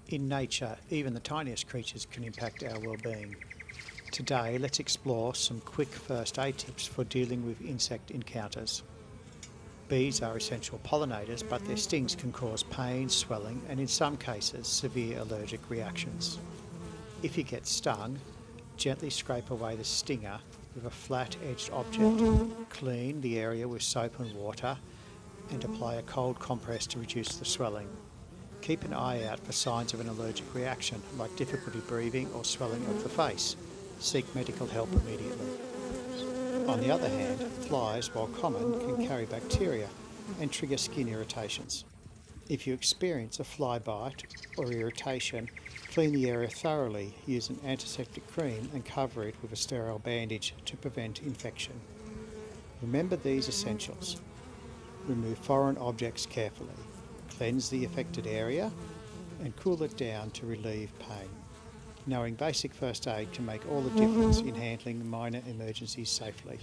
In nature, even the tiniest creatures can impact our well-being. Today, let's explore some quick first aid tips for dealing with insect encounters. Bees are essential pollinators, but their stings can cause pain, swelling, and in some cases, severe allergic reactions. If you get stung, gently scrape away the stinger with a flat-edged object. Clean the area with soap and water and apply a cold compress to reduce the swelling. Keep an eye out for signs of an allergic reaction, like difficulty breathing or swelling of the face. Seek medical help immediately. On the other hand, flies, while common, can carry bacteria and trigger skin irritations. If you experience a fly bite or irritation, clean the area thoroughly, use an antiseptic cream and cover it with a sterile bandage to prevent infection. Remember these essentials. Remove foreign objects carefully. Cleanse the affected area and cool it down to relieve pain. Knowing basic first aid can make all the difference in handling minor emergencies safely.